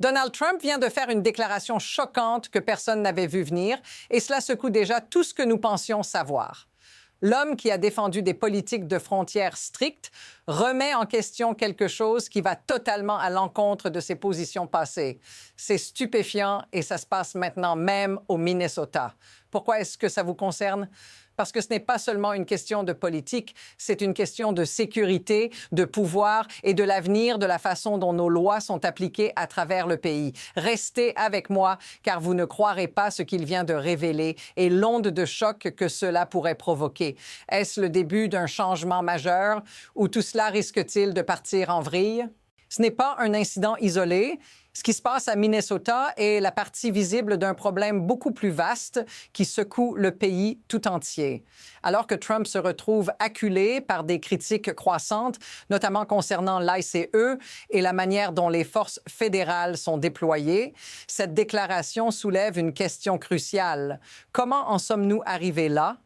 Donald Trump vient de faire une déclaration choquante que personne n'avait vu venir, et cela secoue déjà tout ce que nous pensions savoir. L'homme qui a défendu des politiques de frontières strictes remet en question quelque chose qui va totalement à l'encontre de ses positions passées. C'est stupéfiant et ça se passe maintenant même au Minnesota. Pourquoi est-ce que ça vous concerne? Parce que ce n'est pas seulement une question de politique, c'est une question de sécurité, de pouvoir et de l'avenir de la façon dont nos lois sont appliquées à travers le pays. Restez avec moi, car vous ne croirez pas ce qu'il vient de révéler et l'onde de choc que cela pourrait provoquer. Est-ce le début d'un changement majeur ou tout cela risque-t-il de partir en vrille? Ce n'est pas un incident isolé. Ce qui se passe à Minnesota est la partie visible d'un problème beaucoup plus vaste qui secoue le pays tout entier. Alors que Trump se retrouve acculé par des critiques croissantes, notamment concernant l'ICE et la manière dont les forces fédérales sont déployées, cette déclaration soulève une question cruciale. Comment en sommes-nous arrivés là?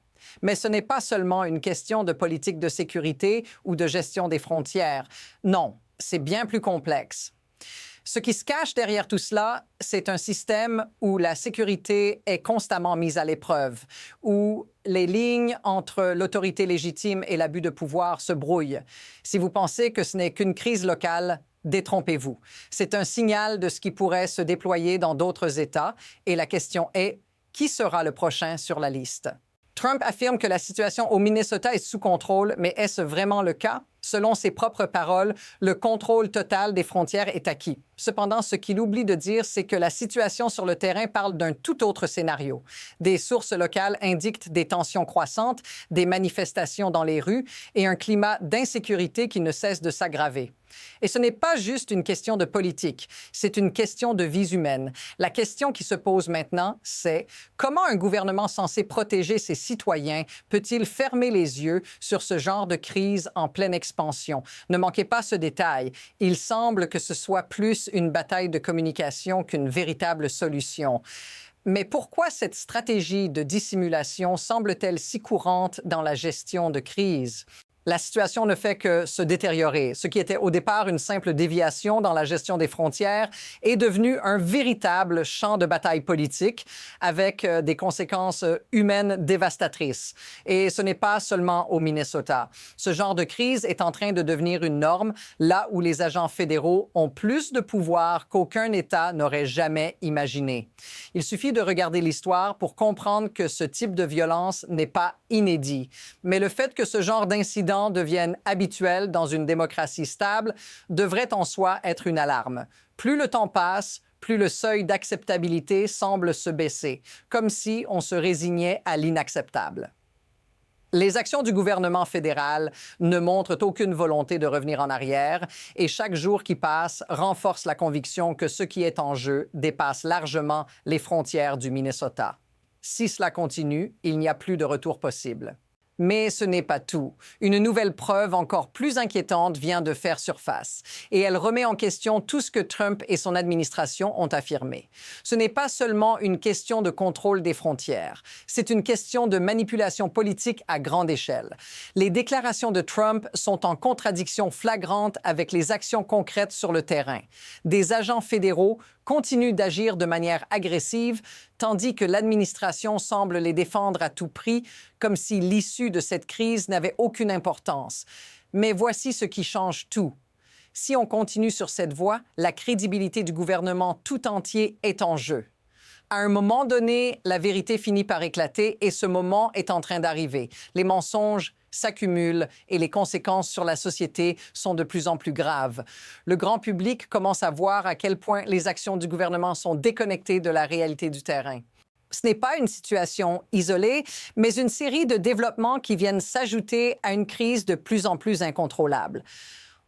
Mais ce n'est pas seulement une question de politique de sécurité ou de gestion des frontières. Non, c'est bien plus complexe. Ce qui se cache derrière tout cela, c'est un système où la sécurité est constamment mise à l'épreuve, où les lignes entre l'autorité légitime et l'abus de pouvoir se brouillent. Si vous pensez que ce n'est qu'une crise locale, détrompez-vous. C'est un signal de ce qui pourrait se déployer dans d'autres États, et la question est, qui sera le prochain sur la liste? Trump affirme que la situation au Minnesota est sous contrôle, mais est-ce vraiment le cas? Selon ses propres paroles, le contrôle total des frontières est acquis. Cependant, ce qu'il oublie de dire, c'est que la situation sur le terrain parle d'un tout autre scénario. Des sources locales indiquent des tensions croissantes, des manifestations dans les rues et un climat d'insécurité qui ne cesse de s'aggraver. Et ce n'est pas juste une question de politique, c'est une question de vies humaines. La question qui se pose maintenant, c'est comment un gouvernement censé protéger ses citoyens peut-il fermer les yeux sur ce genre de crise en pleine expansion? Ne manquez pas ce détail. Il semble que ce soit plus une bataille de communication qu'une véritable solution. Mais pourquoi cette stratégie de dissimulation semble-t-elle si courante dans la gestion de crise? La situation ne fait que se détériorer. Ce qui était au départ une simple déviation dans la gestion des frontières est devenu un véritable champ de bataille politique avec des conséquences humaines dévastatrices. Et ce n'est pas seulement au Minnesota. Ce genre de crise est en train de devenir une norme là où les agents fédéraux ont plus de pouvoir qu'aucun État n'aurait jamais imaginé. Il suffit de regarder l'histoire pour comprendre que ce type de violence n'est pas inédit. Mais le fait que ce genre d'incident deviennent habituels dans une démocratie stable devrait en soi être une alarme. Plus le temps passe, plus le seuil d'acceptabilité semble se baisser, comme si on se résignait à l'inacceptable. Les actions du gouvernement fédéral ne montrent aucune volonté de revenir en arrière et chaque jour qui passe renforce la conviction que ce qui est en jeu dépasse largement les frontières du Minnesota. Si cela continue, il n'y a plus de retour possible. Mais ce n'est pas tout. Une nouvelle preuve encore plus inquiétante vient de faire surface et elle remet en question tout ce que Trump et son administration ont affirmé. Ce n'est pas seulement une question de contrôle des frontières, c'est une question de manipulation politique à grande échelle. Les déclarations de Trump sont en contradiction flagrante avec les actions concrètes sur le terrain. Des agents fédéraux continuent d'agir de manière agressive, tandis que l'administration semble les défendre à tout prix, comme si l'issue de cette crise n'avait aucune importance. Mais voici ce qui change tout. Si on continue sur cette voie, la crédibilité du gouvernement tout entier est en jeu. À un moment donné, la vérité finit par éclater et ce moment est en train d'arriver. Les mensonges s'accumulent et les conséquences sur la société sont de plus en plus graves. Le grand public commence à voir à quel point les actions du gouvernement sont déconnectées de la réalité du terrain. Ce n'est pas une situation isolée, mais une série de développements qui viennent s'ajouter à une crise de plus en plus incontrôlable.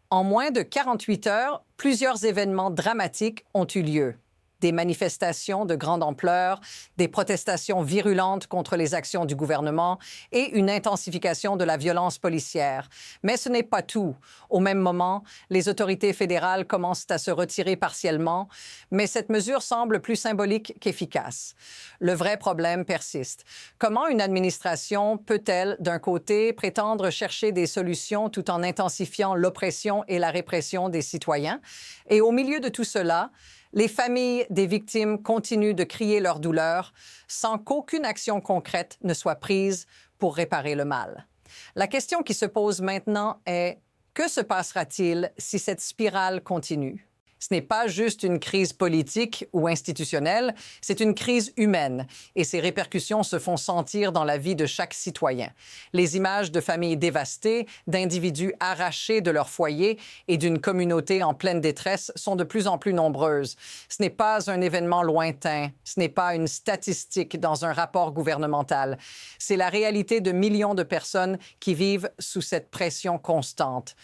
En moins de 48 heures, plusieurs événements dramatiques ont eu lieu. Des manifestations de grande ampleur, des protestations virulentes contre les actions du gouvernement et une intensification de la violence policière. Mais ce n'est pas tout. Au même moment, les autorités fédérales commencent à se retirer partiellement, mais cette mesure semble plus symbolique qu'efficace. Le vrai problème persiste. Comment une administration peut-elle, d'un côté, prétendre chercher des solutions tout en intensifiant l'oppression et la répression des citoyens? Et au milieu de tout cela, Les familles des victimes continuent de crier leur douleur sans qu'aucune action concrète ne soit prise pour réparer le mal. La question qui se pose maintenant est: que se passera-t-il si cette spirale continue? Ce n'est pas juste une crise politique ou institutionnelle, c'est une crise humaine et ses répercussions se font sentir dans la vie de chaque citoyen. Les images de familles dévastées, d'individus arrachés de leur foyer et d'une communauté en pleine détresse sont de plus en plus nombreuses. Ce n'est pas un événement lointain, ce n'est pas une statistique dans un rapport gouvernemental. C'est la réalité de millions de personnes qui vivent sous cette pression constante.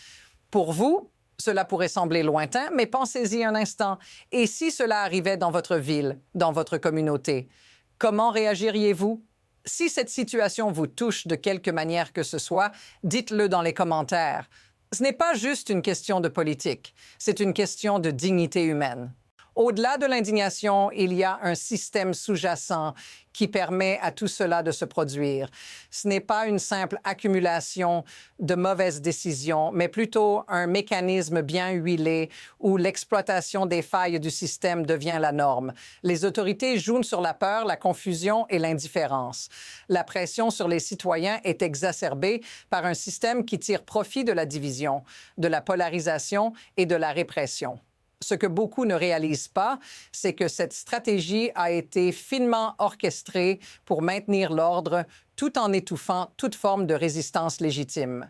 Pour vous, cela pourrait sembler lointain, mais pensez-y un instant. Et si cela arrivait dans votre ville, dans votre communauté, comment réagiriez-vous? Si cette situation vous touche de quelque manière que ce soit, dites-le dans les commentaires. Ce n'est pas juste une question de politique, c'est une question de dignité humaine. Au-delà de l'indignation, il y a un système sous-jacent qui permet à tout cela de se produire. Ce n'est pas une simple accumulation de mauvaises décisions, mais plutôt un mécanisme bien huilé où l'exploitation des failles du système devient la norme. Les autorités jouent sur la peur, la confusion et l'indifférence. La pression sur les citoyens est exacerbée par un système qui tire profit de la division, de la polarisation et de la répression. Ce que beaucoup ne réalisent pas, c'est que cette stratégie a été finement orchestrée pour maintenir l'ordre tout en étouffant toute forme de résistance légitime.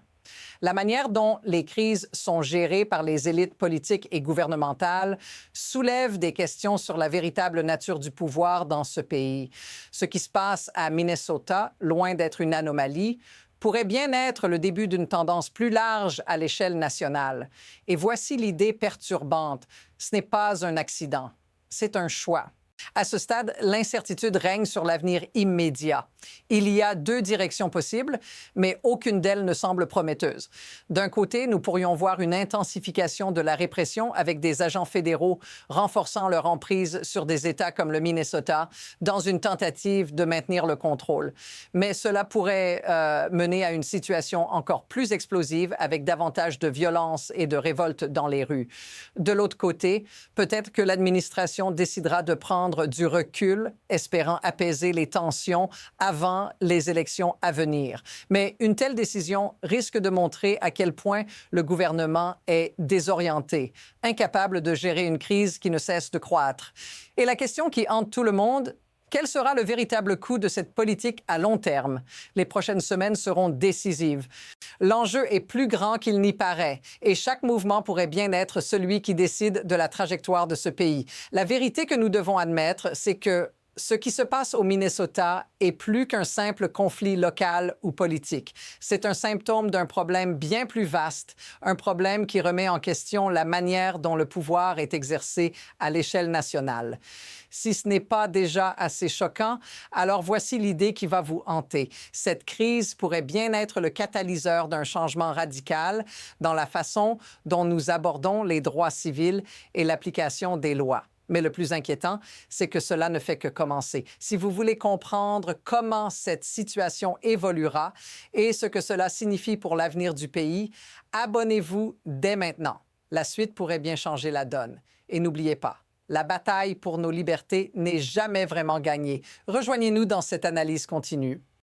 La manière dont les crises sont gérées par les élites politiques et gouvernementales soulève des questions sur la véritable nature du pouvoir dans ce pays. Ce qui se passe à Minnesota, loin d'être une anomalie, pourrait bien être le début d'une tendance plus large à l'échelle nationale. Et voici l'idée perturbante. Ce n'est pas un accident, c'est un choix. À ce stade, l'incertitude règne sur l'avenir immédiat. Il y a deux directions possibles, mais aucune d'elles ne semble prometteuse. D'un côté, nous pourrions voir une intensification de la répression avec des agents fédéraux renforçant leur emprise sur des États comme le Minnesota dans une tentative de maintenir le contrôle. Mais cela pourrait mener à une situation encore plus explosive avec davantage de violence et de révolte dans les rues. De l'autre côté, peut-être que l'administration décidera de prendre du recul, espérant apaiser les tensions avant les élections à venir. Mais une telle décision risque de montrer à quel point le gouvernement est désorienté, incapable de gérer une crise qui ne cesse de croître. Et la question qui hante tout le monde: quel sera le véritable coût de cette politique à long terme? Les prochaines semaines seront décisives. L'enjeu est plus grand qu'il n'y paraît et chaque mouvement pourrait bien être celui qui décide de la trajectoire de ce pays. La vérité que nous devons admettre, c'est que ce qui se passe au Minnesota est plus qu'un simple conflit local ou politique. C'est un symptôme d'un problème bien plus vaste, un problème qui remet en question la manière dont le pouvoir est exercé à l'échelle nationale. Si ce n'est pas déjà assez choquant, alors voici l'idée qui va vous hanter. Cette crise pourrait bien être le catalyseur d'un changement radical dans la façon dont nous abordons les droits civils et l'application des lois. Mais le plus inquiétant, c'est que cela ne fait que commencer. Si vous voulez comprendre comment cette situation évoluera et ce que cela signifie pour l'avenir du pays, abonnez-vous dès maintenant. La suite pourrait bien changer la donne. Et n'oubliez pas, la bataille pour nos libertés n'est jamais vraiment gagnée. Rejoignez-nous dans cette analyse continue.